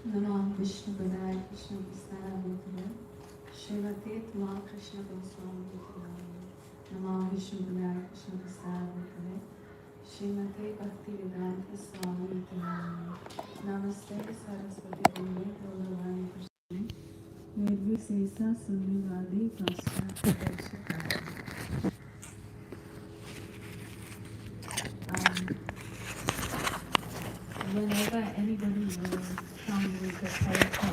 Tamal Krishna Srimati Tamal Krishna Goswami Prabhupada. Tamal Krishna Srimati Bhaktivedanta Swami Prabhupada. Namaste Saraswati Devi Gauravani Krishna. Nirvisesa Sunyavadi Paschat. Whenever anybody will come with a paper,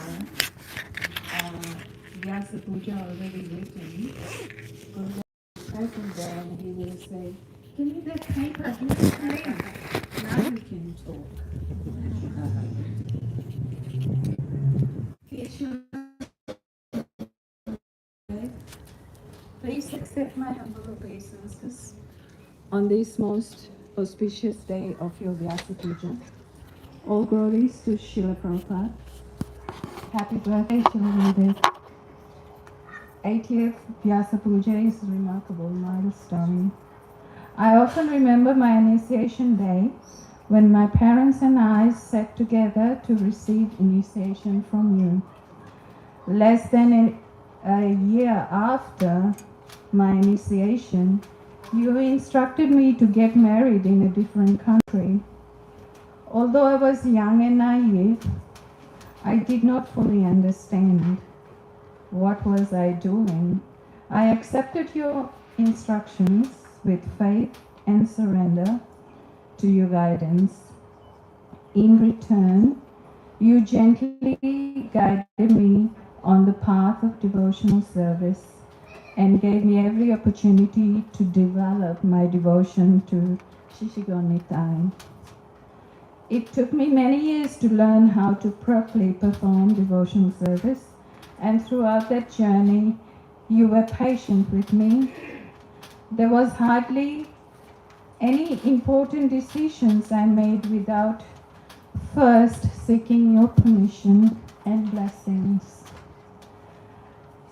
Vyasa Puja already written, present there and he will say, "Can you get paper? Give me paper." Now you can talk. Please accept my humble obeisances on this most auspicious day of your Vyasa Puja. All glories to Srila Prabhupada. Happy birthday, Srila Prabhupada. 80th Vyasa Puja is a remarkable milestone. I often remember my initiation day when my parents and I sat together to receive initiation from you. Less than a year after my initiation, you instructed me to get married in a different country. Although I was young and naive, I did not fully understand what was I doing. I accepted your instructions with faith and surrender to your guidance. In return, you gently guided me on the path of devotional service and gave me every opportunity to develop my devotion to Shishigon. It took me many years to learn how to properly perform devotional service, and throughout that journey, you were patient with me. There was hardly any important decisions I made without first seeking your permission and blessings.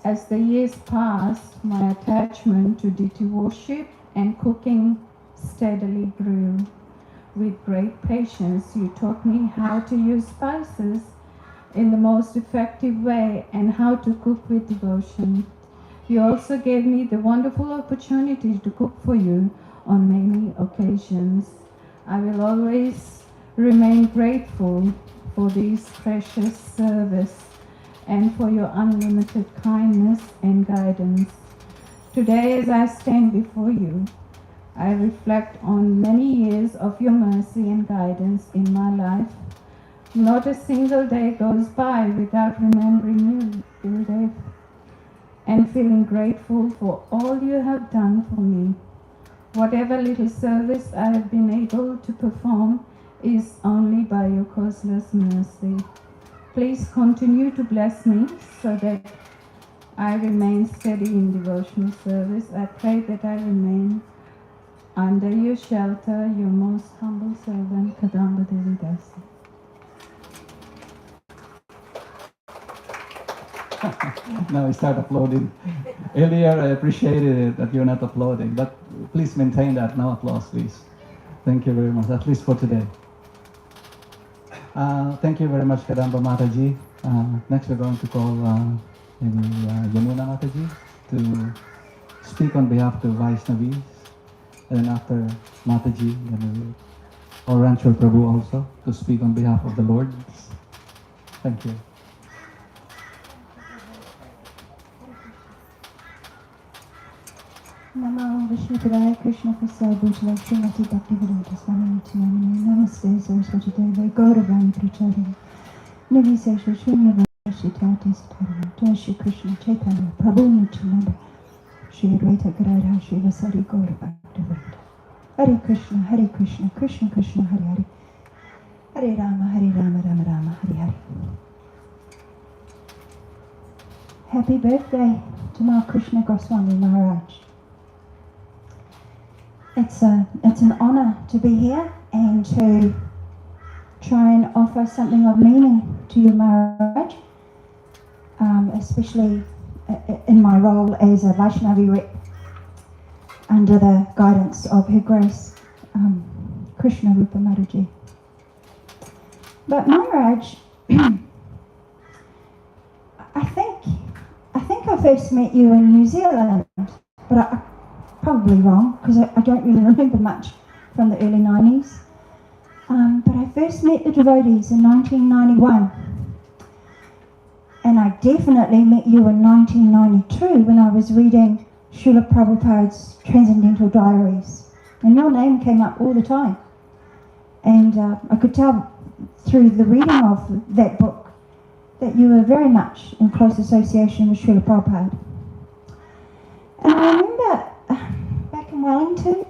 As the years passed, my attachment to deity worship and cooking steadily grew. With great patience, you taught me how to use spices in the most effective way and how to cook with devotion. You also gave me the wonderful opportunity to cook for you on many occasions. I will always remain grateful for this precious service and for your unlimited kindness and guidance. Today, as I stand before you, I reflect on many years of your mercy and guidance in my life. Not a single day goes by without remembering you, Gurudev, and feeling grateful for all you have done for me. Whatever little service I have been able to perform is only by your causeless mercy. Please continue to bless me so that I remain steady in devotional service. I pray that I remain under your shelter, your most humble servant, Kadamba Devi Dasi. Now I start uploading. Earlier I appreciated it that you're not uploading, but please maintain that. No applause, please. Thank you very much, at least for today. Thank you very much, Kadamba Mataji. Next we're going to call Yamuna Mataji to speak on behalf of the Vaishnavis. And then after Mataji, then we'll call Rancho Prabhu also to speak on behalf of the Lord. Thank you. Namo Vishnupadaya Krishna Prasad Bhutala Srimati Bhaktivedanta Swami Prabhupada. Namaste Saraswati Devi Gauravani Prachari Nirvisesha Shunyavadi Shitati Satara Jai Shri Krishna Chaitanya Prabhu Nityananda Shri Advaita Gadadhar Shri Vasari Gaura Bhaktivedanta. Hare Krishna, Krishna Krishna, Hare Hare, Hare Rama, Rama Rama, Hare Hare. Happy birthday, Tamal Krishna Goswami Maharaj. It's an honor to be here and to try and offer something of meaning to you, Maharaj, especially in my role as a Vaishnavi rep under the guidance of Her Grace Krishna Rupa Mataji. But Maharaj, I first met you in New Zealand, but I'm probably wrong because I don't really remember much from the early 90s. But I first met the devotees in 1991. And I definitely met you in 1992 when I was reading Srila Prabhupada's Transcendental Diaries. And your name came up all the time. And I could tell through the reading of that book that you were very much in close association with Srila Prabhupada. And I remember back in Wellington,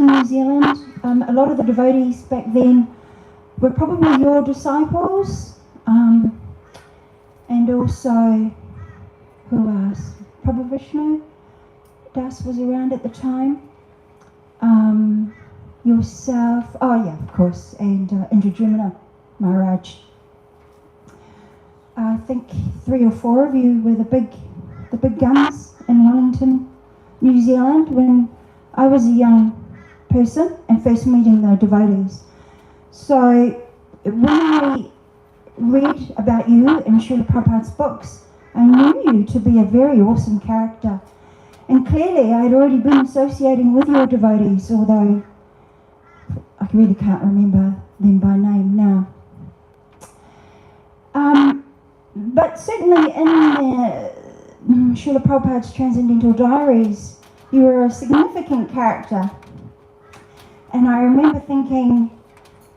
New Zealand, a lot of the devotees back then were probably your disciples, and also, who else? Prabhu Vishnu Das was around at the time. Yourself, oh yeah, of course, and Indra Maharaj. I think 3 or 4 of you were the big guns in Wellington, New Zealand, when I was a young person and first meeting the devotees. So when I read about you in Srila Prabhupada's books, I knew you to be a very awesome character. And clearly I had already been associating with your devotees, although I really can't remember them by name now. But certainly in Srila Prabhupada's Transcendental Diaries, you were a significant character. And I remember thinking,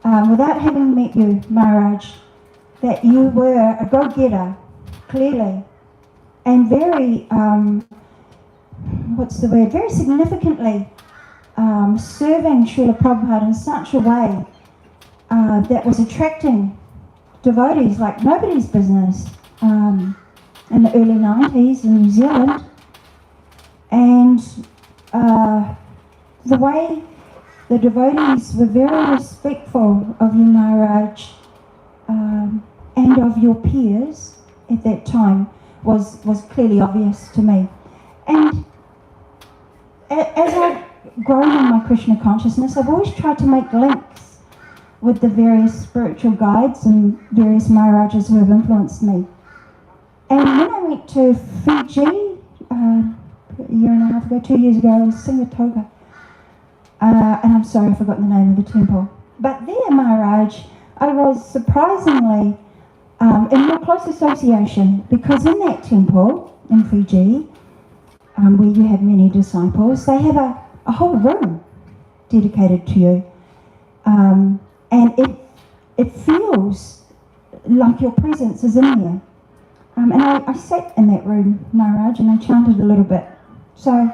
without having met you, Maharaj, that you were a go-getter, clearly, and very, very significantly serving Srila Prabhupada in such a way that was attracting devotees like nobody's business in the early 90s in New Zealand. And the way the devotees were very respectful of you, Maharaj, and of your peers at that time was clearly obvious to me. And as I've grown in my Krishna consciousness, I've always tried to make links with the various spiritual guides and various Maharajas who have influenced me. And when I went to Fiji a year and a half ago, 2 years ago, in Singatoga, and I'm sorry I forgot the name of the temple, but there, Maharaj, I was surprisingly in your close association, because in that temple in Fiji, where you have many disciples, they have a whole room dedicated to you. And it feels like your presence is in there. And I sat in that room, Maharaj, and I chanted a little bit. So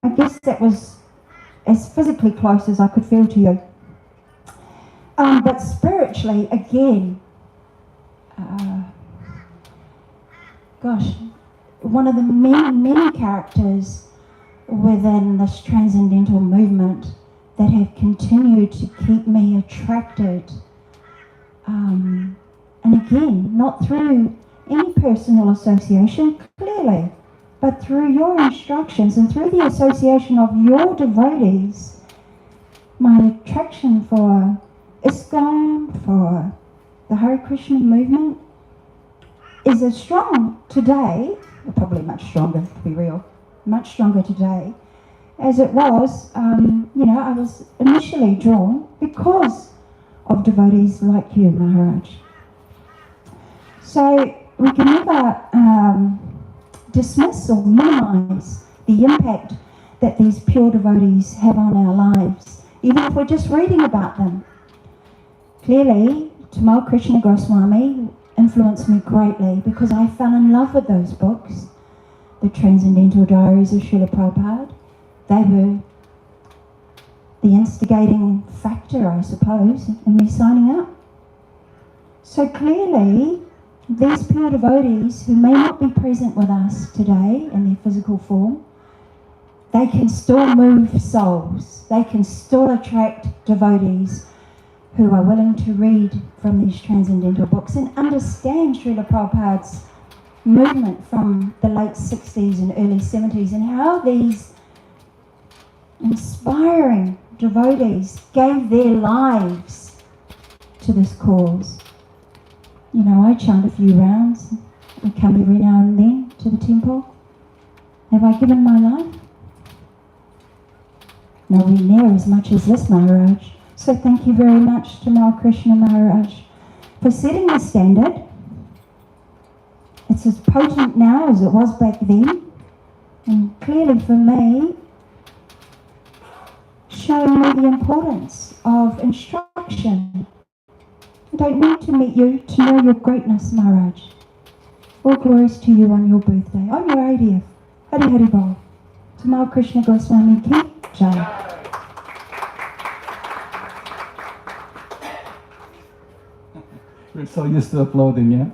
I guess that was as physically close as I could feel to you. But spiritually, again, one of the many characters within this transcendental movement that have continued to keep me attracted. And again, not through any personal association, clearly, but through your instructions and through the association of your devotees, my attraction for ISKCON, for the Hare Krishna movement, is as strong today, or probably much stronger, to be real, much stronger today, as it was, I was initially drawn because of devotees like you, Maharaj. So we can never dismiss or minimize the impact that these pure devotees have on our lives, even if we're just reading about them. Clearly, Tamal Krishna Goswami influenced me greatly because I fell in love with those books, the Transcendental Diaries of Srila Prabhupada. They were the instigating factor, I suppose, in me signing up. So clearly, these pure devotees who may not be present with us today in their physical form, they can still move souls. They can still attract devotees who are willing to read from these transcendental books and understand Srila Prabhupada's movement from the late 60s and early 70s and how these inspiring devotees gave their lives to this cause. I chant a few rounds I come every now and then to the temple. Have I given my life? Nowhere near as much as this Maharaj. So thank you very much, Tamal Krishna Maharaj, for setting the standard. It's as potent now as it was back then. And clearly for me, showing me the importance of instruction. I don't need to meet you to know your greatness, Maharaj. All glories to you on your birthday, on your 80th. Hari Hari Bol. Tamal Krishna Goswami Ki Jai. We're so used to applauding, yeah?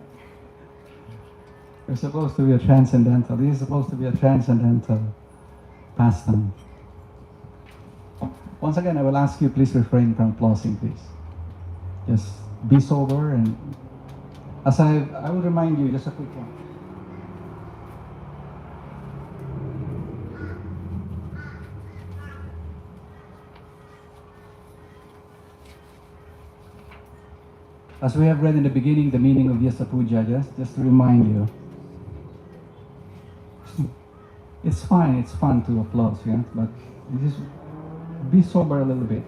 We're supposed to be a transcendental. This is supposed to be a transcendental pastime. Once again, I will ask you, please refrain from applauding, please. Just be sober, and as I will remind you, just a quick one. As we have read in the beginning, the meaning of Vyasa Puja, just to remind you. It's fine, it's fun to applaud, yeah? But just be sober a little bit.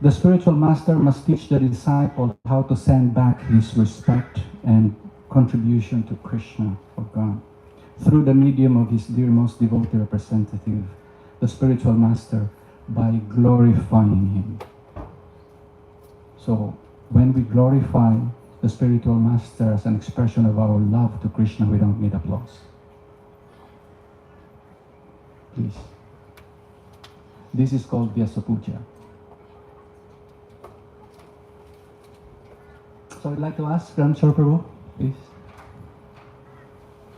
The spiritual master must teach the disciple how to send back his respect and contribution to Krishna, or God, through the medium of his dear most devotee representative, the spiritual master, by glorifying him. So, when we glorify the spiritual master as an expression of our love to Krishna, we don't need applause. Please. This is called Vyasa Puja. So I'd like to ask Srila Prabhu, please,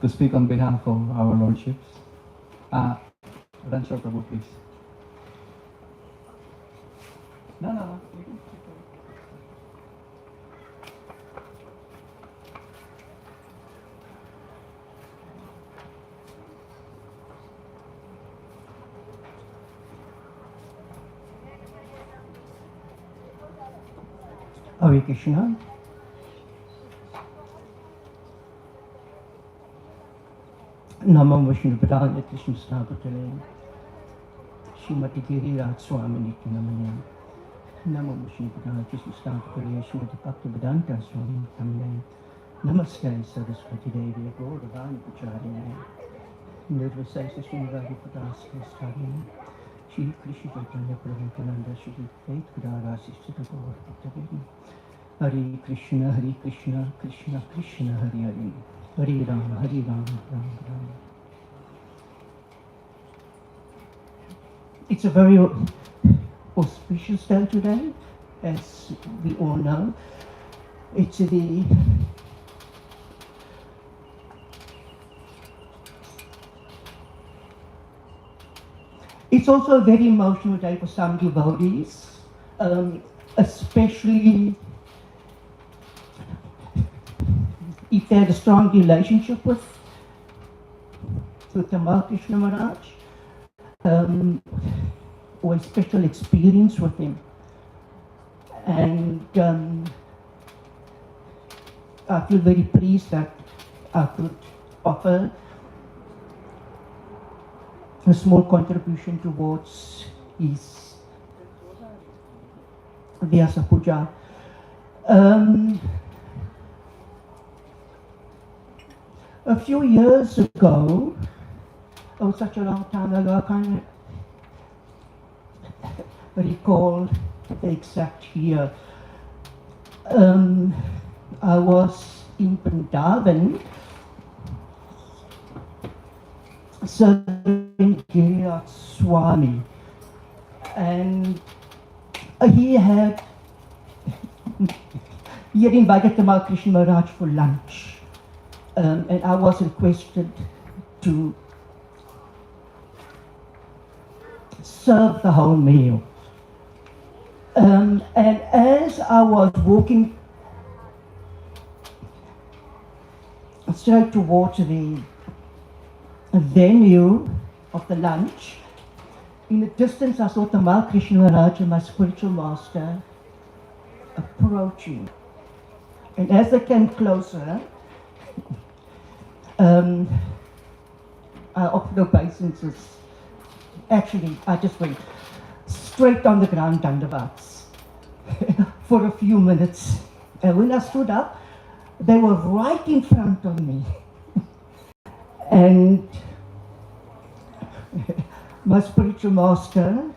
to speak on behalf of our lordships. Srila Prabhu, please. No. Hare Krishna. Namo Vishnupadaya Krishna Stavakale Srimati Giriraj Swami Nityanamane. Namo Vishnupadaya Krishna Stavakale Srimati Bhaktivedanta Swami Prabhupada. Namaste Saraswati Devi Gauravani Pacharine. Nirvasesa Srimati Padasya Stadine. Shri Krishna Chaitanya Prabhupada Shri Faith Gudara Sister Gaur Bhaktivedanta. Hare Krishna, Krishna Krishna, Hare Hare. Hare Ram, Ram Ram. It's a very auspicious day today, as we all know. It's also a very emotional day for some devotees, especially if they had a strong relationship with Tamal Krishna Maharaj, or a special experience with him. And I feel very pleased that I could offer a small contribution towards his Vyasa Puja. A few years ago, such a long time ago, I can't recall the exact year. I was in Vrindavan serving Giriraj Swami, and he had invited Tamal Krishna Maharaj for lunch. And I was requested to serve the whole meal. And as I was walking straight towards the venue of the lunch, in the distance I saw Tamal Krishna Maharaj, my spiritual master, approaching And as I came closer, I offered obeisances. Actually, I just went straight on the ground, dandavats, for a few minutes. And when I stood up, they were right in front of me. And my spiritual master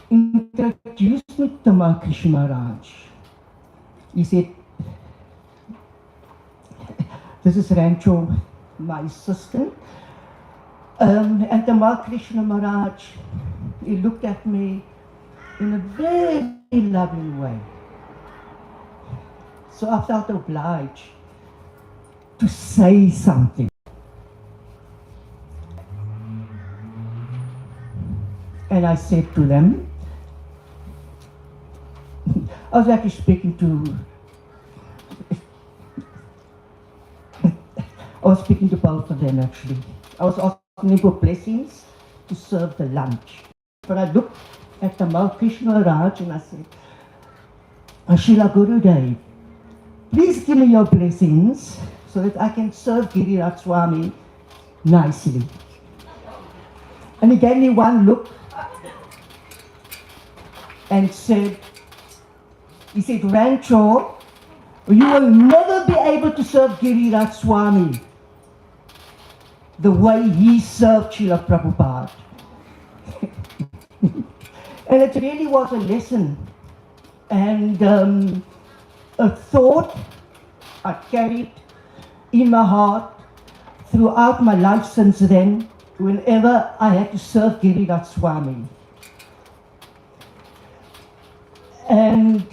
introduced me to Tamal Krishna Maharaj. He said, this is Rancho, my assistant. And Tamal Krishna Maharaj, he looked at me in a very loving way. So I felt obliged to say something. And I said to them, I was actually speaking to both of them actually. I was asking them for blessings to serve the lunch. But I looked at Tamal Krishna Maharaj and I said, Srila Gurudev, please give me your blessings so that I can serve Giriraj Swami nicely. And he gave me one look and said, Rancho, you will never be able to serve Giriraj Swami the way he served Srila Prabhupada. And it really was a lesson and a thought I carried in my heart throughout my life since then, whenever I had to serve Giriraj Swami. And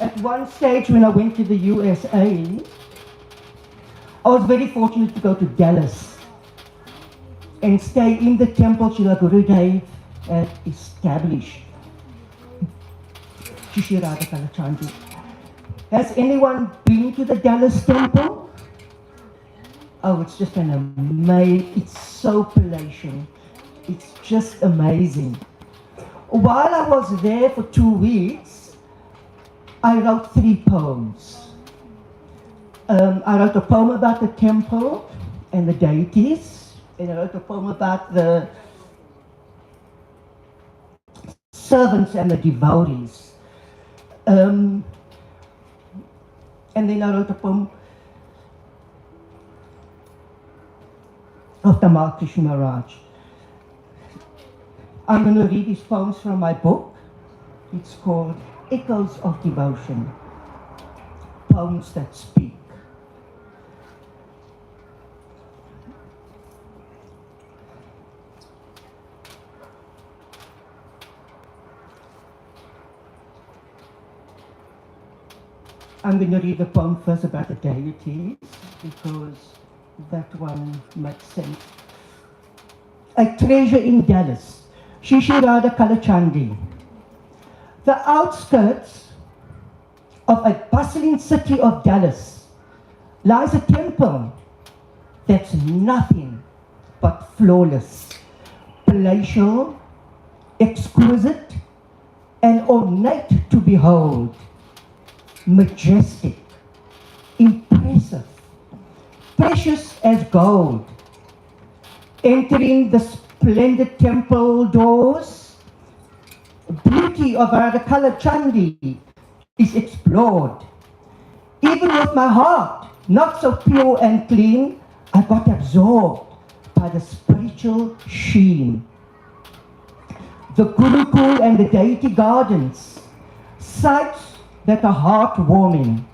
at one stage when I went to the USA, I was very fortunate to go to Dallas and stay in the temple Srila Gurudev had established. Shri Radha-Damodara. Has anyone been to the Dallas temple? Oh, it's just an amazing, it's so palatial. It's just amazing. While I was there for 2 weeks, I wrote 3 poems. I wrote a poem about the temple and the deities, and I wrote a poem about the servants and the devotees. And then I wrote a poem of Tamal Krishna Maharaj. I'm going to read these poems from my book. It's called Echoes of Devotion, Poems That Speak. I'm going to read the poem first about the deities, because that one makes sense. A treasure in Dallas, Shri Radha Kalachandi. The outskirts of a bustling city of Dallas lies a temple that's nothing but flawless, palatial, exquisite, and ornate to behold. Majestic, impressive, precious as gold. Entering the splendid temple doors, beauty of Radha Kalachandi is explored. Even with my heart not so pure and clean, I got absorbed by the spiritual sheen. The Gurukul and the deity gardens, sights that are heartwarming.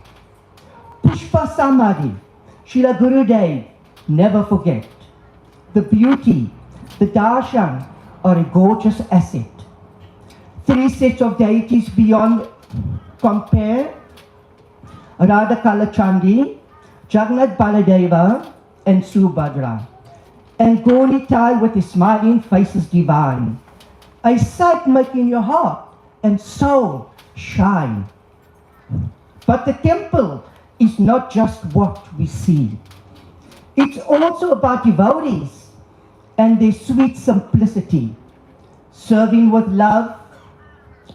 Pushpa Samadhi, Srila Gurudev, never forget. The beauty, the darshan are a gorgeous asset. 3 sets of deities beyond compare. Radha Kalachandi, Jagannath Baladeva, and Subhadra. And Gonitai with his smiling faces divine. A sight making your heart and soul shine. But the temple is not just what we see. It's also about devotees and their sweet simplicity, serving with love,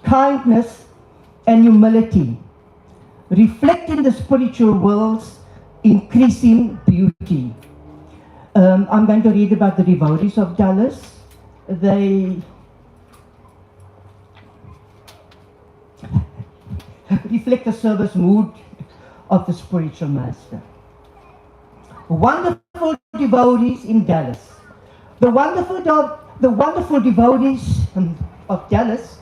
kindness, and humility, reflecting the spiritual world's increasing beauty. I'm going to read about the devotees of Dallas. They reflect the service mood of the spiritual master. Wonderful devotees in Dallas. The wonderful devotees of Dallas,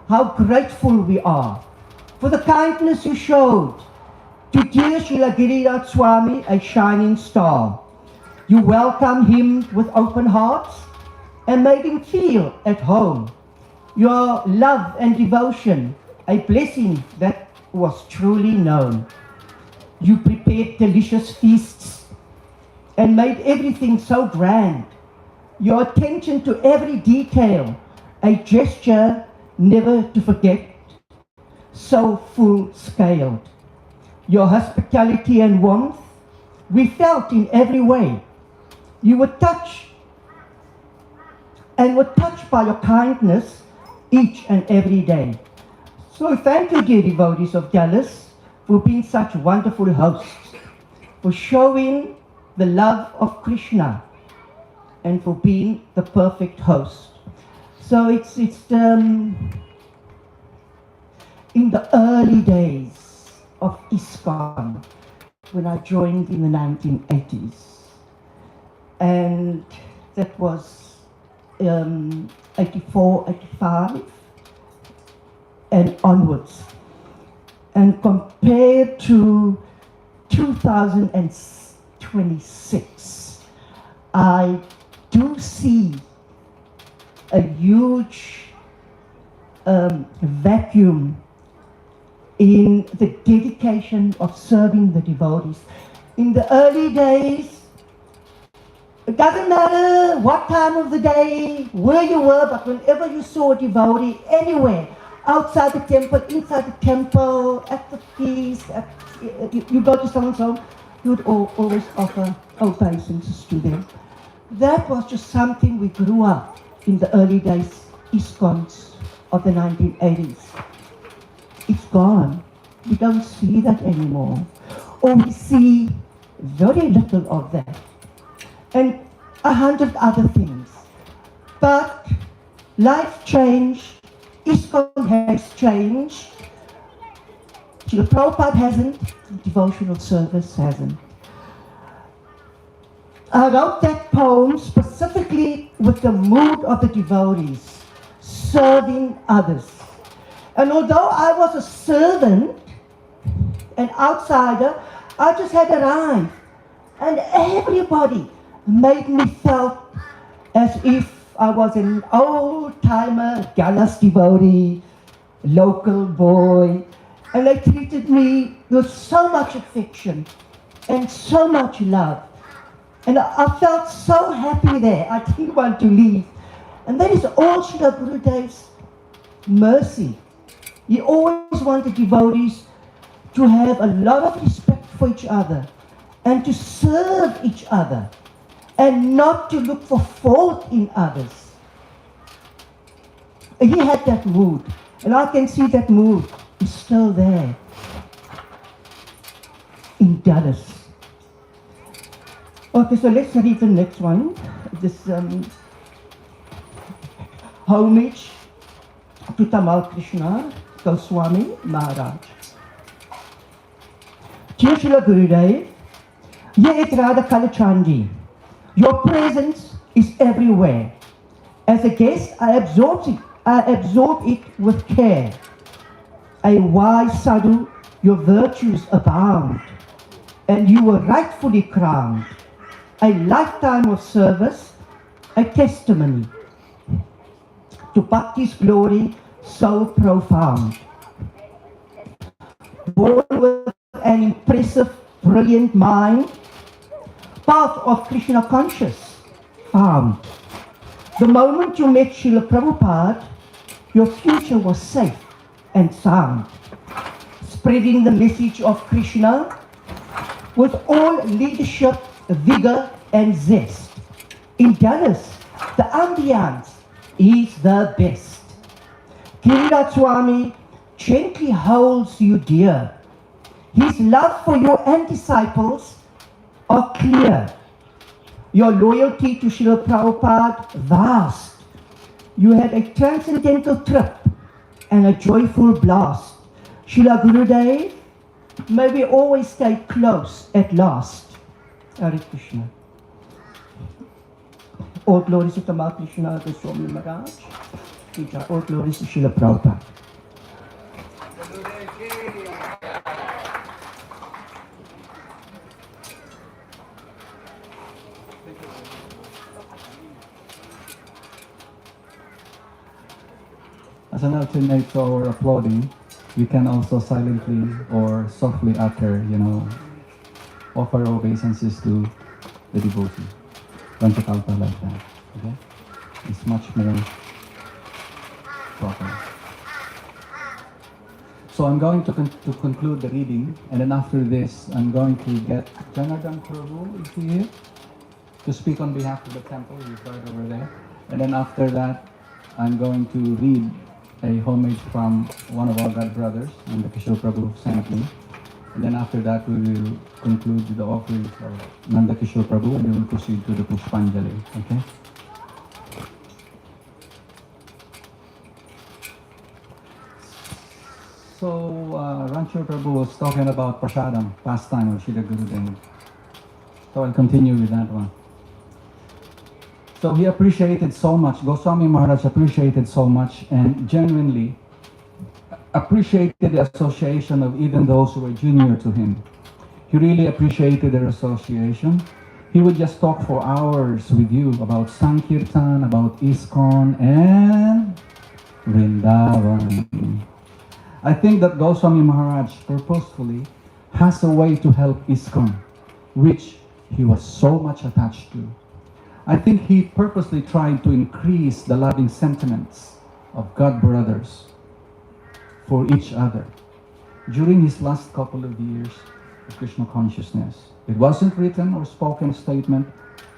how grateful we are for the kindness you showed to dear Srila Giriraj Swami, a shining star. You welcomed him with open hearts and made him feel at home. Your love and devotion, a blessing that was truly known. You prepared delicious feasts and made everything so grand. Your attention to every detail, a gesture never to forget, so full-scaled. Your hospitality and warmth, we felt in every way. You were touched by your kindness each and every day. So thank you, dear devotees of Dallas, for being such wonderful hosts, for showing the love of Krishna, and for being the perfect host. So it's in the early days of ISKCON, when I joined in the 1980s. And that was 84, 85 and onwards. And compared to 2026, I do see a huge vacuum in the dedication of serving the devotees. In the early days, it doesn't matter what time of the day, where you were, but whenever you saw a devotee anywhere, outside the temple, inside the temple, at the feast, you go to someone's home, you would always offer obeisances to them. That was just something we grew up in the early days, ISKCONs of the 1980s. It's gone. We don't see that anymore. Or we see very little of that. And 100 other things. But life changed, ISKCON has changed. Srila Prabhupada hasn't, devotional service hasn't. I wrote that poem specifically with the mood of the devotees, serving others. And although I was a servant, an outsider, I just had arrived. And everybody made me feel as if I was an old-timer Dallas devotee, local boy. And they treated me with so much affection and so much love. And I felt so happy there. I didn't want to leave. And that is all Srila Gurudev's mercy. He always wanted devotees to have a lot of respect for each other and to serve each other and not to look for fault in others. He had that mood, and I can see that mood is still there in Dallas. Okay, so let's read the next one. This homage to Tamal Krishna Goswami Maharaj. Dear Srila Gurudev, Yet Radha Kalachandi, your presence is everywhere. As a guest, I absorb it with care. A wise sadhu, your virtues abound, and you were rightfully crowned. A lifetime of service, a testimony to Bhakti's glory so profound. Born with an impressive, brilliant mind, path of Krishna conscious found. The moment you met Srila Prabhupada, your future was safe and sound, spreading the message of Krishna with all leadership, vigor and zest. In Dallas, the ambience is the best. Giriraj Swami gently holds you dear. His love for you and disciples are clear. Your loyalty to Srila Prabhupada vast. You had a transcendental trip and a joyful blast. Srila Gurudev, may we always stay close at last. Hare Krishna. All glories to Tamal Krishna Goswami Maharaj. Puja. All glories to Srila Prabhupada. As an alternate to our applauding, we can also silently or softly utter, offer obeisances to the devotee. Panchakalpa like that. Okay? It's much more proper. So I'm going to conclude the reading, and then after this, I'm going to get Janardhan Prabhu, is he here? To speak on behalf of the temple. He's right over there. And then after that, I'm going to read a homage from one of our God brothers, and the Kishore Prabhu sent me. And then after that, we will conclude with the offerings of Nanda Kishore Prabhu, and we will proceed to the Pushpanjali. Okay? So, Rancho Prabhu was talking about prasadam, pastime of Srila Gurudev. So I'll continue with that one. So he appreciated so much, Goswami Maharaj appreciated so much and genuinely appreciated the association of even those who were junior to him. He really appreciated their association. He would just talk for hours with you about Sankirtan, about ISKCON and Vrindavan. I think that Goswami Maharaj purposefully has a way to help ISKCON, which he was so much attached to. I think he purposely tried to increase the loving sentiments of God brothers for each other during his last couple of years of Krishna consciousness. It wasn't written or spoken statement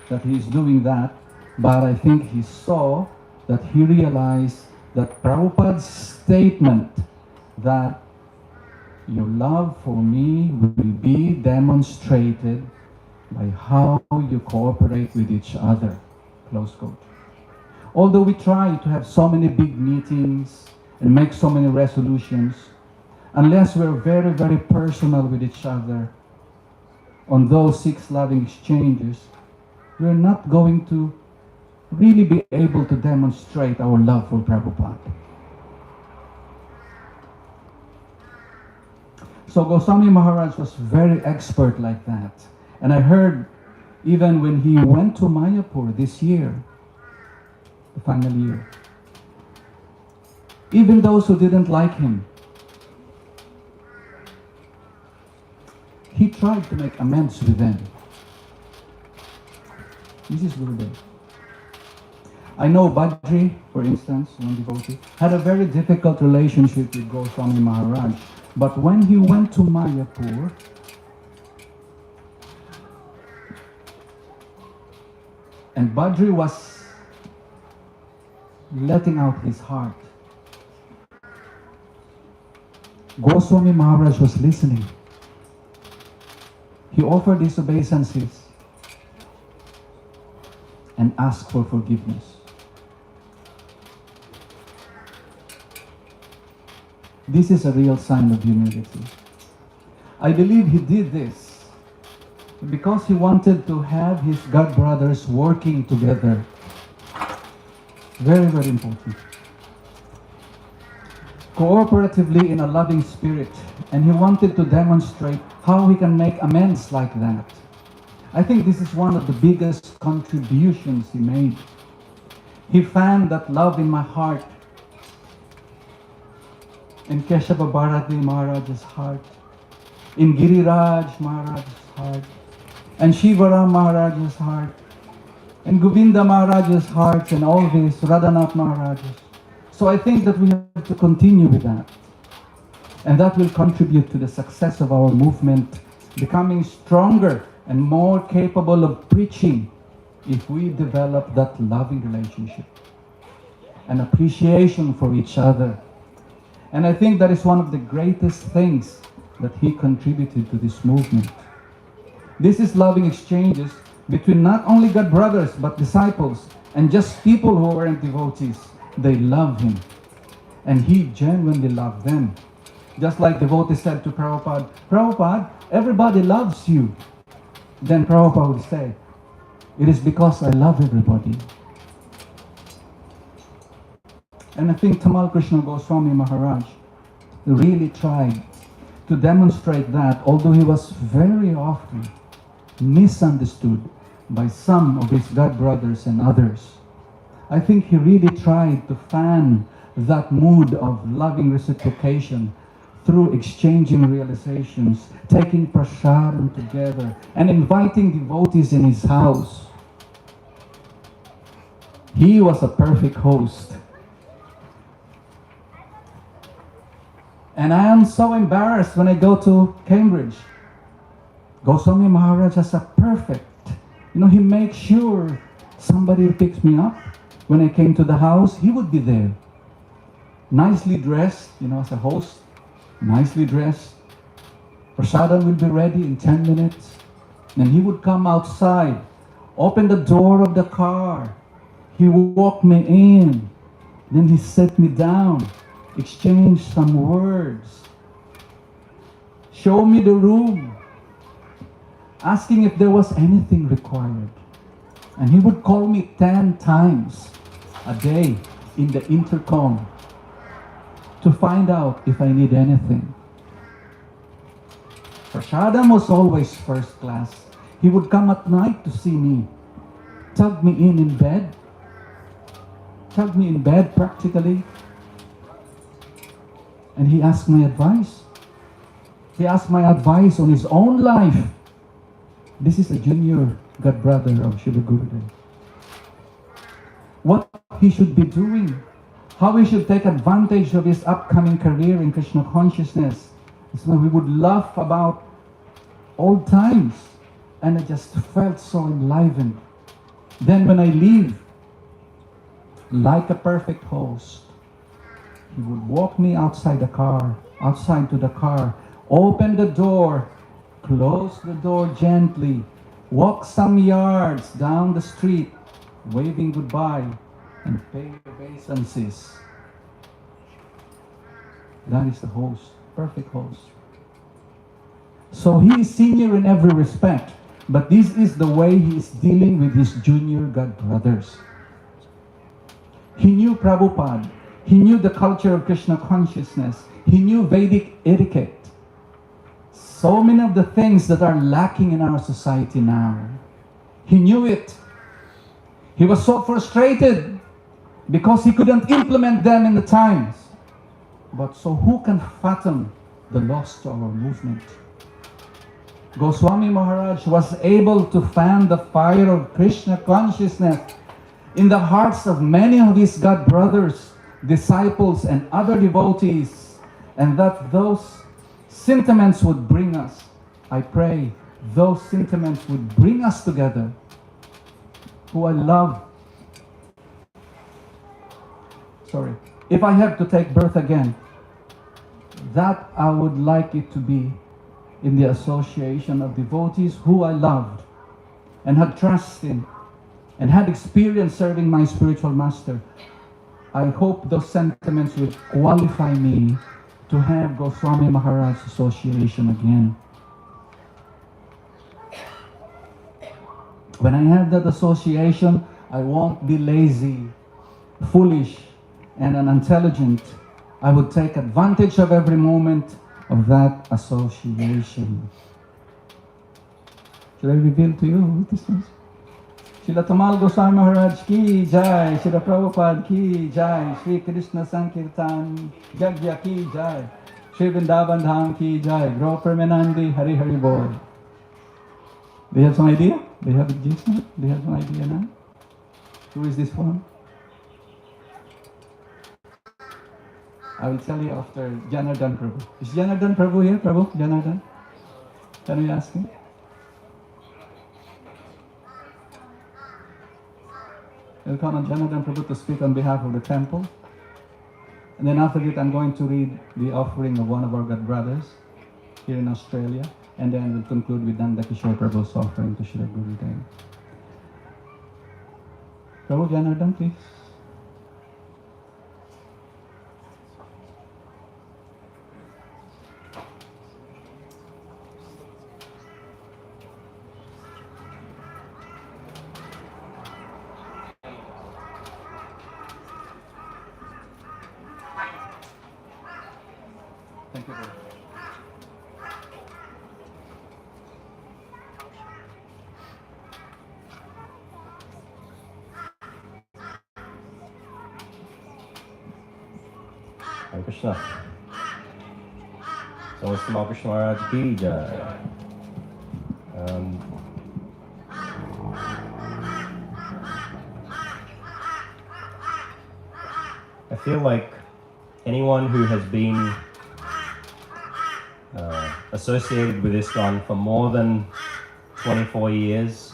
that he is doing that, but I think he saw that he realized that Prabhupada's statement that your love for me will be demonstrated by how you cooperate with each other, close quote. Although we try to have so many big meetings and make so many resolutions, unless we're very, very personal with each other on those 6 loving exchanges, we're not going to really be able to demonstrate our love for Prabhupada. So Goswami Maharaj was very expert like that. And I heard even when he went to Mayapur this year, the final year, even those who didn't like him, he tried to make amends with them. This is Gurudev. I know Badri, for instance, one devotee, had a very difficult relationship with Goswami Maharaj. But when he went to Mayapur, and Badri was letting out his heart, Goswami Maharaj was listening. He offered his obeisances and asked for forgiveness. This is a real sign of humility. I believe he did this because he wanted to have his God brothers working together. Very, very important. Cooperatively in a loving spirit. And he wanted to demonstrate how he can make amends like that. I think this is one of the biggest contributions he made. He found that love in my heart, in Keshava Bharati Maharaj's heart, in Giriraj Maharaj's heart, and Shivaram Maharaj's heart, and Govinda Maharaj's heart, and all these Radhanath Maharaj's. So I think that we have to continue with that. And that will contribute to the success of our movement, becoming stronger and more capable of preaching if we develop that loving relationship, an appreciation for each other. And I think that is one of the greatest things that he contributed to this movement. This is loving exchanges between not only God brothers, but disciples, and just people who weren't devotees. They love him, and he genuinely loved them. Just like devotees said to Prabhupada, Prabhupada, everybody loves you. Then Prabhupada would say, it is because I love everybody. And I think Tamal Krishna Goswami Maharaj really tried to demonstrate that, although he was very often misunderstood by some of his God brothers and others. I think he really tried to fan that mood of loving reciprocation through exchanging realizations, taking prasadam together, and inviting devotees in his house. He was a perfect host. And I am so embarrassed when I go to Cambridge. Goswami Maharaj is a perfect, he makes sure somebody picks me up. When I came to the house, he would be there. Nicely dressed, as a host, nicely dressed. Prasadam will be ready in 10 minutes. Then he would come outside, open the door of the car. He would walk me in. Then he set me down, exchange some words, show me the room, asking if there was anything required. And he would call me 10 times a day in the intercom to find out if I need anything. Prasadam was always first class. He would come at night to see me, tug me in bed practically, and he asked my advice. He asked my advice on his own life. This is a junior God brother of Srila Gurudev. What he should be doing, how he should take advantage of his upcoming career in Krishna consciousness. So we would laugh about old times, and I just felt so enlivened. Then when I leave, like a perfect host, he would walk me outside to the car, open the door, close the door gently, walk some yards down the street, waving goodbye, and pay obeisances. That is the host, perfect host. So he is senior in every respect, but this is the way he is dealing with his junior God brothers. He knew Prabhupada. He knew the culture of Krishna consciousness. He knew Vedic etiquette. So many of the things that are lacking in our society now. He knew it. He was so frustrated because he couldn't implement them in the times. But so who can fathom the loss to our movement? Goswami Maharaj was able to fan the fire of Krishna consciousness in the hearts of many of his God brothers, disciples, and other devotees, and that those sentiments would bring us, I pray, those sentiments would bring us together, who I love. If I have to take birth again, that I would like it to be in the association of devotees who I loved and had trust in and had experience serving my spiritual master. I hope those sentiments will qualify me to have Goswami Maharaj association again. When I have that association, I won't be lazy, foolish, and unintelligent. I would take advantage of every moment of that association. Should I reveal to you who this is? Srila Tamal Goswami Maharaj ki jai, Srila Prabhupada ki jai, Sri Krishna Sankirtan Yagya ki jai, Sri Vrindavan Dham ki jai, Gro Premanandi Hari Hari Bol. Do you have some idea? Do you have a gist? Do you have some idea now? Who is this from? I will tell you after Janardhan Prabhu. Is Janardhan Prabhu here? Prabhu? Janardhan? Can we ask him? We'll call on Janardhan Prabhu to speak on behalf of the temple. And then after it, I'm going to read the offering of one of our God brothers here in Australia. And then we'll conclude with Nanda Kishore Prabhu's offering to Srila Gurudev. Prabhu Janardhan, please. Thank you, Prabhu. Hare Krishna. So Tamal Krishna Maharaj ki jai. I feel like anyone who has been associated with ISKCON for more than 24 years,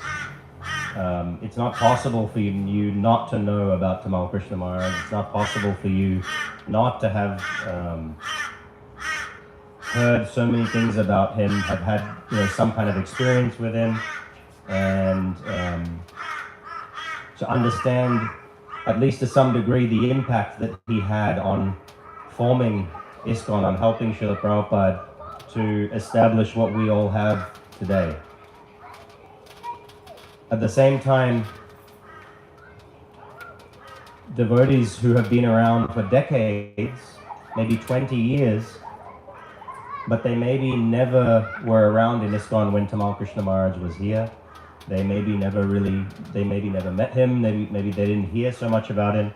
it's not possible for you not to know about Tamal Krishna Maharaj. It's not possible for you not to have heard so many things about him, have had some kind of experience with him, and to understand, at least to some degree, the impact that he had on forming ISKCON, on helping Srila Prabhupada to establish what we all have today. At the same time, devotees who have been around for decades, maybe 20 years, but they maybe never were around in ISKCON when Tamal Krishna Maharaj was here. They maybe never met him, maybe they didn't hear so much about him.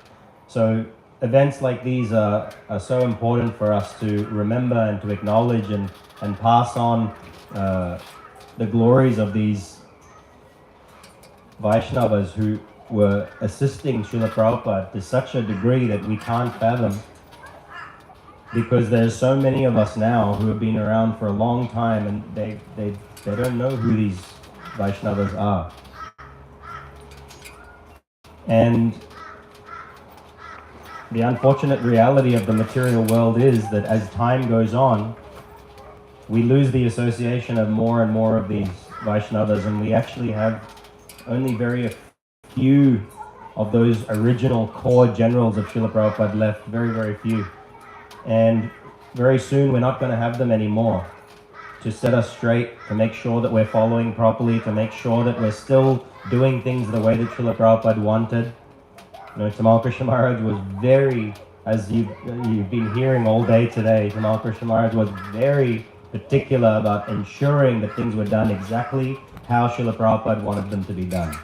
So events like these are so important for us to remember and to acknowledge and pass on the glories of these Vaishnavas who were assisting Srila Prabhupada to such a degree that we can't fathom, because there's so many of us now who have been around for a long time and they don't know who these Vaishnavas are. And the unfortunate reality of the material world is that as time goes on, we lose the association of more and more of these Vaishnavas, and we actually have only very few of those original core generals of Srila Prabhupada left, very, very few. And very soon we're not going to have them anymore to set us straight, to make sure that we're following properly, to make sure that we're still doing things the way that Srila Prabhupada wanted. Tamal Krishna Maharaj was very, as you've been hearing all day today, Tamal Krishna Maharaj was very particular about ensuring that things were done exactly how Srila Prabhupada wanted them to be done.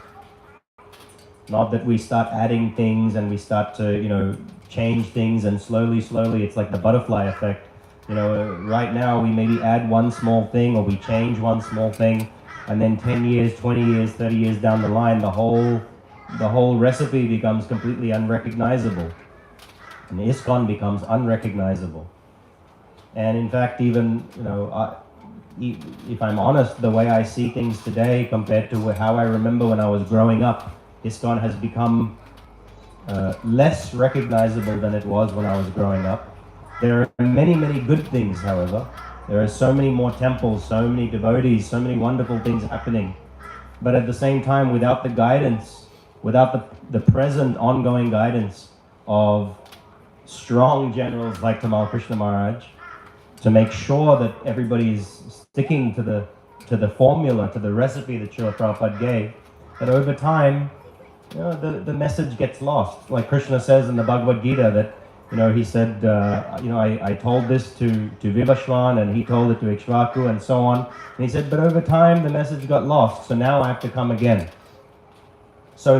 Not that we start adding things and we start to, change things, and slowly, it's like the butterfly effect. Right now we maybe add one small thing or we change one small thing, and then 10 years, 20 years, 30 years down the line, the whole recipe becomes completely unrecognizable. And ISKCON becomes unrecognizable. And in fact, even, if I'm honest, the way I see things today compared to how I remember when I was growing up, ISKCON has become less recognizable than it was when I was growing up. There are many, many good things, however. There are so many more temples, so many devotees, so many wonderful things happening. But at the same time, without the guidance, without the present ongoing guidance of strong generals like Tamal Krishna Maharaj, to make sure that everybody's sticking to the formula, to the recipe that Srila Prabhupada gave, that over time, the message gets lost. Like Krishna says in the Bhagavad Gita that, he said, I told this to Vivashwan, and he told it to Ikshvaku, and so on. And he said, but over time the message got lost, so now I have to come again. So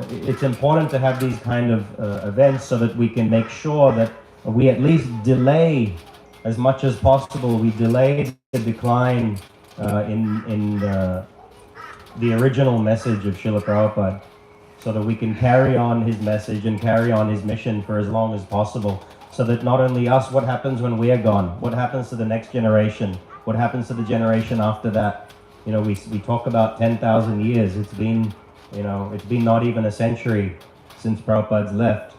it's important to have these kind of events so that we can make sure that we at least delay as much as possible. We delay the decline in the original message of Srila Prabhupada, so that we can carry on his message and carry on his mission for as long as possible, so that not only us, what happens when we are gone, what happens to the next generation, what happens to the generation after that. We talk about 10,000 years. It's been not even a century since Prabhupada's left.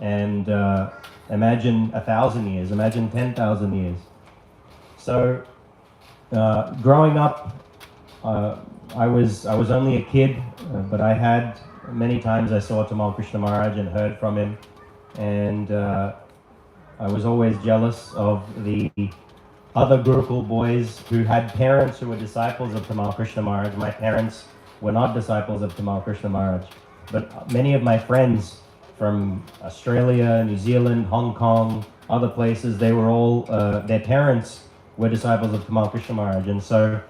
And imagine 1,000 years, imagine 10,000 years. So growing up, I was only a kid, but I had many times I saw Tamal Krishna Maharaj and heard from him, and I was always jealous of the other Gurukul boys who had parents who were disciples of Tamal Krishna Maharaj. My parents were not disciples of Tamal Krishna Maharaj, but many of my friends from Australia, New Zealand, Hong Kong, other places, they were all, their parents were disciples of Tamal Krishna Maharaj. And so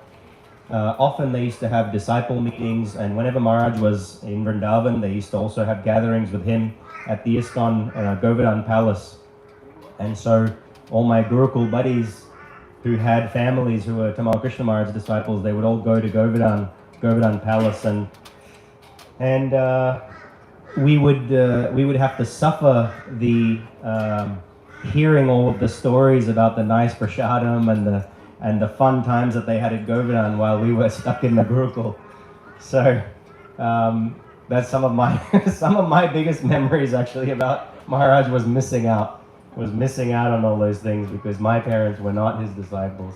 often they used to have disciple meetings, and whenever Maharaj was in Vrindavan, they used to also have gatherings with him at the ISKCON Govardhan Palace. And so all my Gurukul buddies who had families who were Tamal Krishna Maharaj disciples, they would all go to Govardhan Palace, and we would have to suffer the hearing all of the stories about the nice prasadam and the fun times that they had at Govardhan while we were stuck in the Gurukul. So that's some of my biggest memories actually about Maharaj was missing out on all those things because my parents were not his disciples.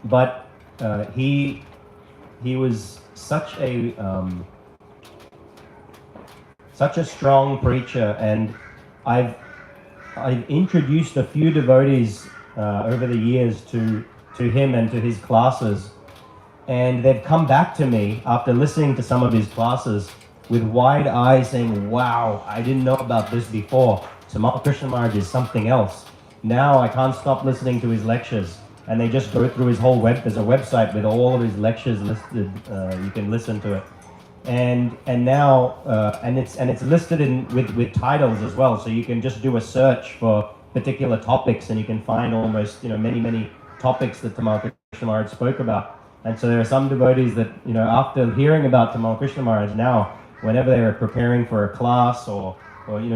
But he was such a strong preacher, and I've introduced a few devotees over the years to him and to his classes, and they've come back to me after listening to some of his classes with wide eyes saying, wow, I didn't know about this before. Tamal Krishna Maharaj is something else. Now I can't stop listening to his lectures. And they just go through his whole there's a website with all of his lectures listed, you can listen to it. And now, and it's listed with titles as well, so you can just do a search for particular topics and you can find almost, many topics that Tamal Krishna Maharaj spoke about. And so there are some devotees that, after hearing about Tamal Krishna Maharaj now, whenever they're preparing for a class or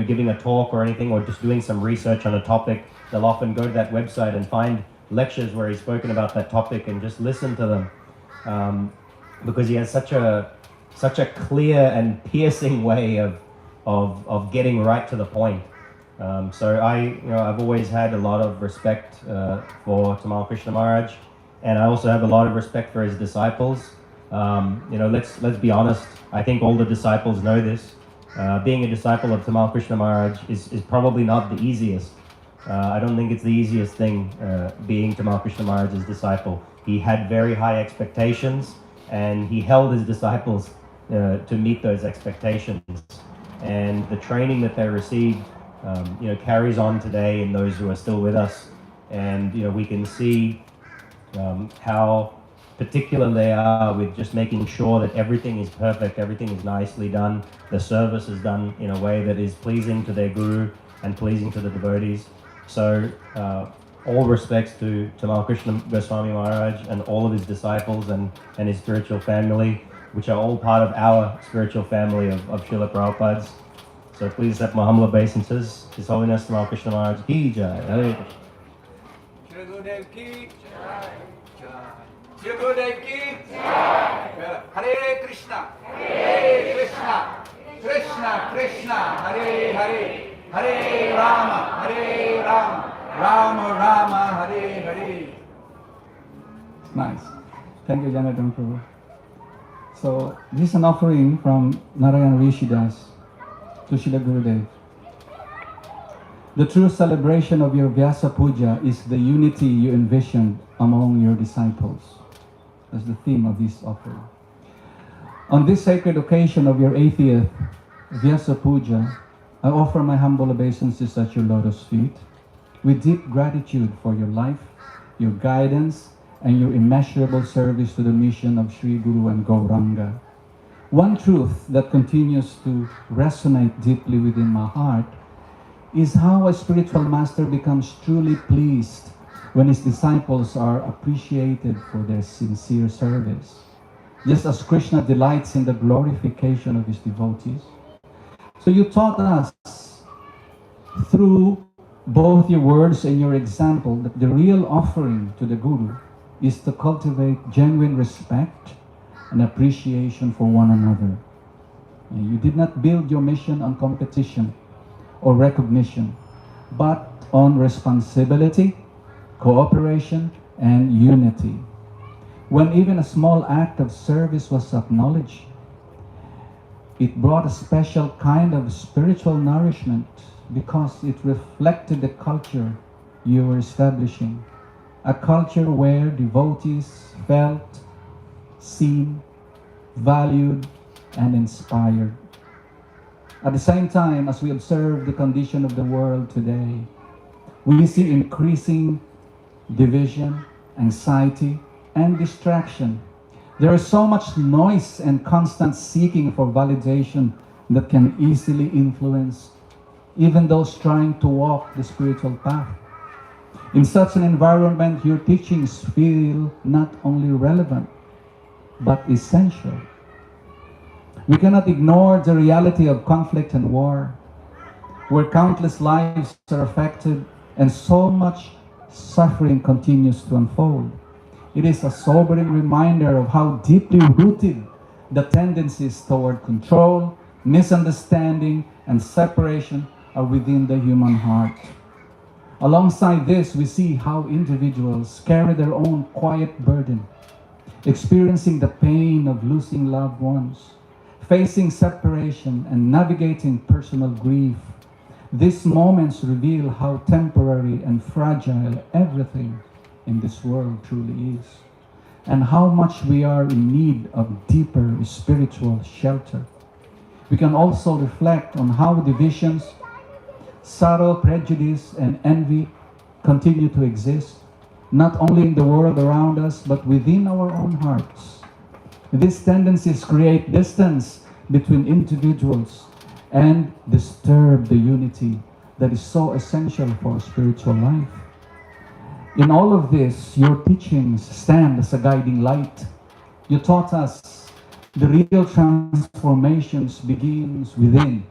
giving a talk or anything, or just doing some research on a topic, they'll often go to that website and find lectures where he's spoken about that topic and just listen to them, because he has such a clear and piercing way of getting right to the point. So I've always had a lot of respect for Tamal Krishna Maharaj, and I also have a lot of respect for his disciples. Let's be honest. I think all the disciples know this. Being a disciple of Tamal Krishna Maharaj is probably not the easiest. I don't think it's the easiest thing being Tamal Krishna Maharaj's disciple. He had very high expectations, and he held his disciples to meet those expectations. And the training that they received, carries on today in those who are still with us. And we can see how particular they are with just making sure that everything is perfect, everything is nicely done, the service is done in a way that is pleasing to their guru and pleasing to the devotees. So all respects to Tamal Krishna Goswami Maharaj and all of his disciples and his spiritual family, which are all part of our spiritual family of Srila Prabhupada's. So please accept my humble obeisances. His Holiness Tamal Krishna Maharaj ki jai. Hare Krishna. Shri Gurudev ki jai. Shri Gurudev ki jai. Hare Krishna. Hare Krishna. Krishna Krishna. Hare Hare. Hare Rama. Hare Rama. Rama Rama. Hare Hare. Nice. Thank you, Janardhan Prabhu. So this is an offering from Narayan Rishidas to Srila Gurudev. The true celebration of your Vyasa Puja is the unity you envisioned among your disciples. That's the theme of this offering. On this sacred occasion of your 80th Vyasa Puja, I offer my humble obeisances at your lotus feet with deep gratitude for your life, your guidance, and your immeasurable service to the mission of Sri Guru and Gauranga. One truth that continues to resonate deeply within my heart is how a spiritual master becomes truly pleased when his disciples are appreciated for their sincere service. Just as Krishna delights in the glorification of his devotees. So you taught us through both your words and your example that the real offering to the Guru is to cultivate genuine respect and appreciation for one another. You did not build your mission on competition, or recognition, but on responsibility, cooperation, and unity. When even a small act of service was acknowledged, it brought a special kind of spiritual nourishment because it reflected the culture you were establishing, a culture where devotees felt seen, valued, and inspired. At the same time, as we observe the condition of the world today, we see increasing division, anxiety, and distraction. There is so much noise and constant seeking for validation that can easily influence even those trying to walk the spiritual path. In such an environment, your teachings feel not only relevant, but essential. We cannot ignore the reality of conflict and war, where countless lives are affected and so much suffering continues to unfold. It is a sobering reminder of how deeply rooted the tendencies toward control, misunderstanding, and separation are within the human heart. Alongside this, we see how individuals carry their own quiet burden, experiencing the pain of losing loved ones, facing separation, and navigating personal grief. These moments reveal how temporary and fragile everything in this world truly is, and how much we are in need of deeper spiritual shelter. We can also reflect on how divisions, subtle prejudice, and envy continue to exist, not only in the world around us, but within our own hearts. These tendencies create distance between individuals and disturb the unity that is so essential for spiritual life. In all of this, your teachings stand as a guiding light. You taught us the real transformations begins within,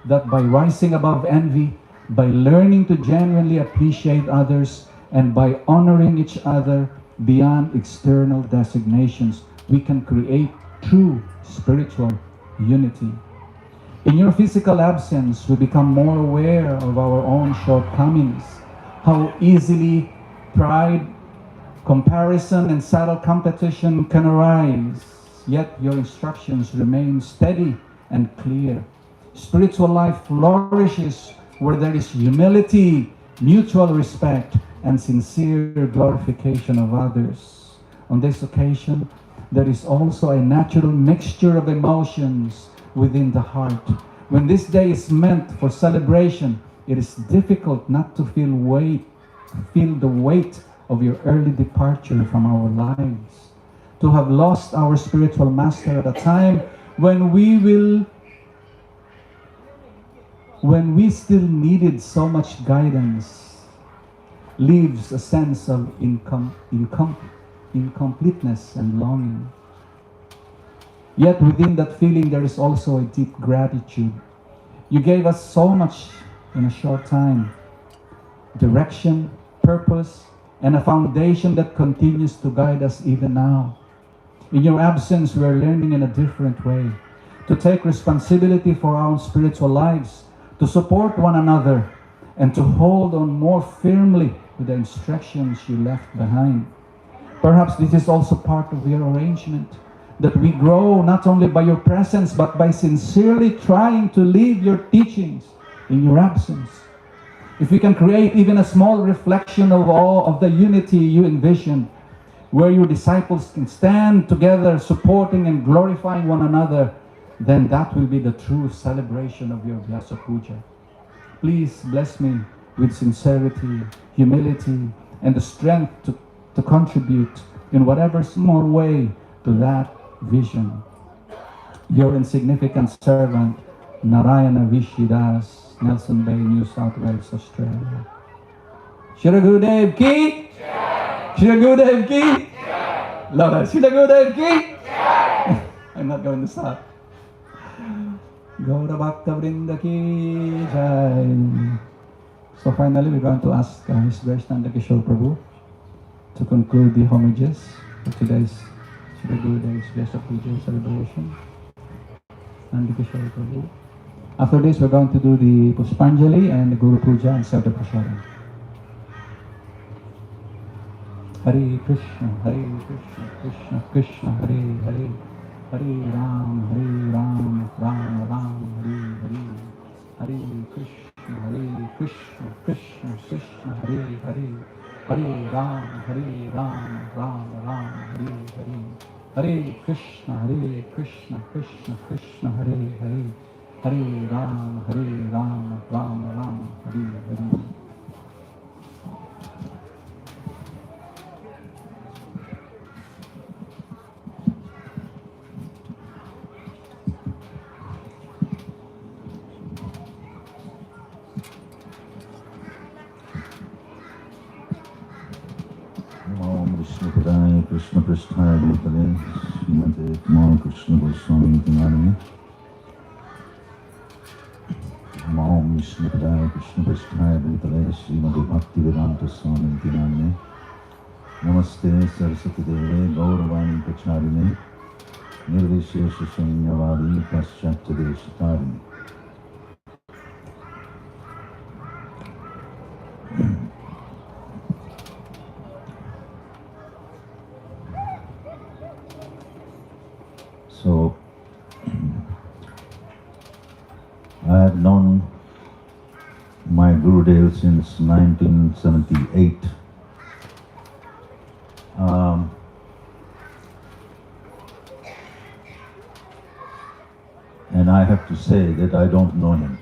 that by rising above envy, by learning to genuinely appreciate others, and by honoring each other beyond external designations, we can create true spiritual unity. In your physical absence, we become more aware of our own shortcomings, how easily pride, comparison, and subtle competition can arise, yet your instructions remain steady and clear. Spiritual life flourishes where there is humility, mutual respect, and sincere glorification of others. On this occasion, there is also a natural mixture of emotions within the heart. When this day is meant for celebration, it is difficult not to feel the weight of your early departure from our lives, to have lost our spiritual master at a time when we still needed so much guidance, leaves a sense of incompleteness and longing. Yet within that feeling there is also a deep gratitude. You gave us so much in a short time: direction, purpose, and a foundation that continues to guide us even now. In your absence, we are learning in a different way to take responsibility for our own spiritual lives, to support one another, and to hold on more firmly to the instructions you left behind. Perhaps this is also part of your arrangement, that we grow not only by your presence, but by sincerely trying to live your teachings in your absence. If we can create even a small reflection of all of the unity you envisioned, where your disciples can stand together supporting and glorifying one another, then that will be the true celebration of your Vyasa Puja. Please bless me with sincerity, humility, and the strength to contribute in whatever small way to that vision. Your insignificant servant, Narayana Vishidas, Nelson Bay, New South Wales, Australia. Shri Gurudev ki! Shri Gurudev ki! Louder. Shri Gurudev ki! I'm not going to stop. Gaura Bhaktivedanta ki jai. So finally, we're going to ask His Grace Nanda Kishore Prabhu to conclude the homages for today's Shri Gurudev's Vyasa Puja celebration. Nanda Kishore Prabhu. After this, we're going to do the Puspanjali and the Guru Puja and Sarda Prasadam. Hare Krishna, Krishna Krishna, Hare Hare, Hare Ram, Ram Ram, Hare Hare, Hare Krishna, Krishna Krishna, Hare Hare, Hare Ram, Ram Ram, Hare Hare, Hare Krishna, Krishna Krishna, Hare Hare, Hare Ram, Ram Ram, Hare Hare. Krishna Prasthaya Bhutale Srimate Tamal Krishna Goswami Prabhupada Om Vishnu Padaya Krishna Prasthaya Bhutale Srimate Bhaktivedanta Swami Prabhupada Namaste Saraswati Deve Gauravani Pacharine Nirvishesha Shainyavadi Paschatya Deshatarini. So, I have known my Gurudev since 1978. And I have to say that I don't know him.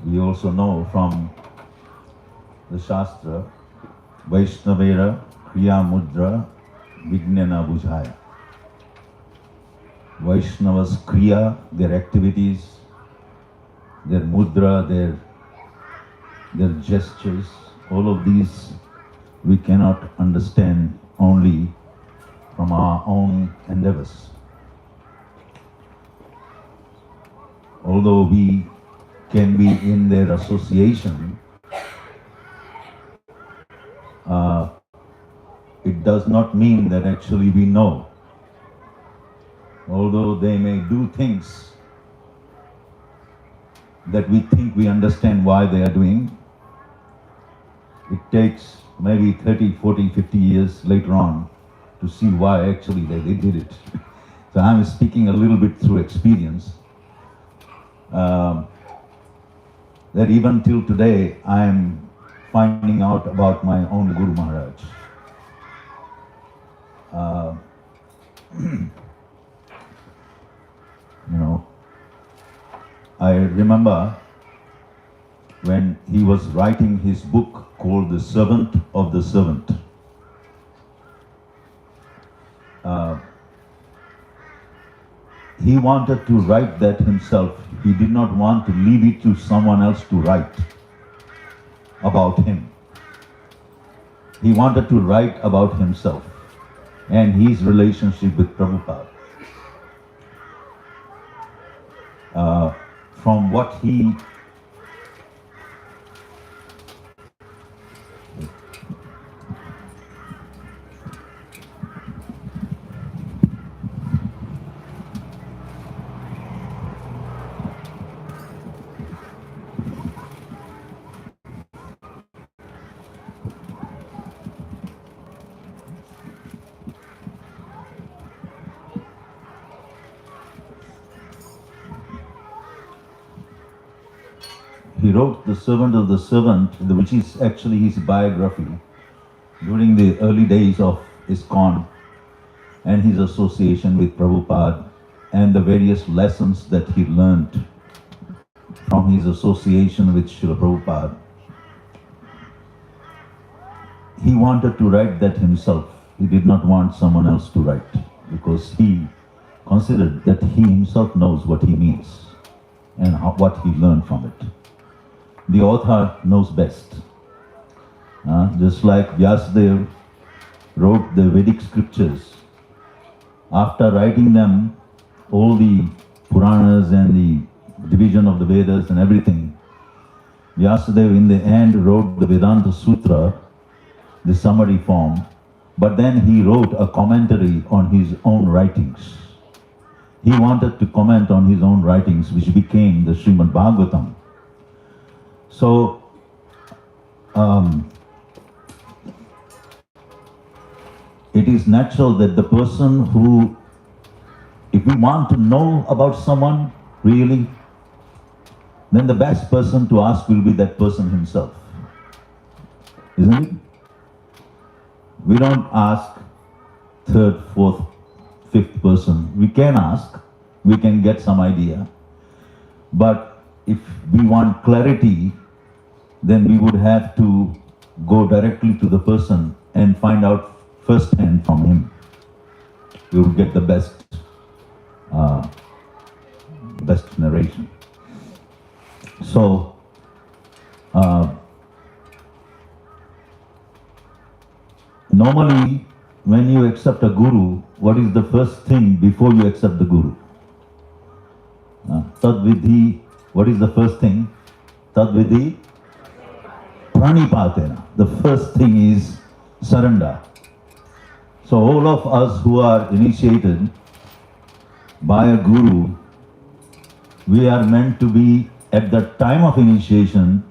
We also know from the Shastra, Vaishnavera Kriya Mudra Vignana Bujhaya. Vaishnavas Kriya, their activities, their mudra, their gestures, all of these we cannot understand only from our own endeavors. Although we can be in their association, it does not mean that actually we know. Although they may do things that we think we understand why they are doing, it takes maybe 30, 40, 50 years later on to see why actually they did it. So I'm speaking a little bit through experience. That even till today I am finding out about my own Guru Maharaj. I remember when he was writing his book called The Servant of the Servant. He wanted to write that himself. He did not want to leave it to someone else to write about him. He wanted to write about himself and his relationship with Prabhupada. From what he wrote The Servant of the Servant, which is actually his biography, during the early days of ISKCON and his association with Prabhupada and the various lessons that he learned from his association with Srila Prabhupada. He wanted to write that himself. He did not want someone else to write because he considered that he himself knows what he means and what he learned from it. The author knows best. Just like Vyasa wrote the Vedic scriptures. After writing them, all the Puranas and the division of the Vedas and everything, Vyasa in the end wrote the Vedanta Sutra, the summary form, but then he wrote a commentary on his own writings. He wanted to comment on his own writings, which became the Srimad Bhagavatam. So, it is natural that the person who, if we want to know about someone really, then the best person to ask will be that person himself. Isn't it? We don't ask third, fourth, fifth person. We can ask, we can get some idea. But if we want clarity, then we would have to go directly to the person and find out firsthand from him. We will get the best narration. So, normally, when you accept a guru, what is the first thing before you accept the guru? Tadvidhi, what is the first thing? Tadvidhi pranipatena. The first thing is surrender. So all of us who are initiated by a guru, we are meant to be at the time of initiation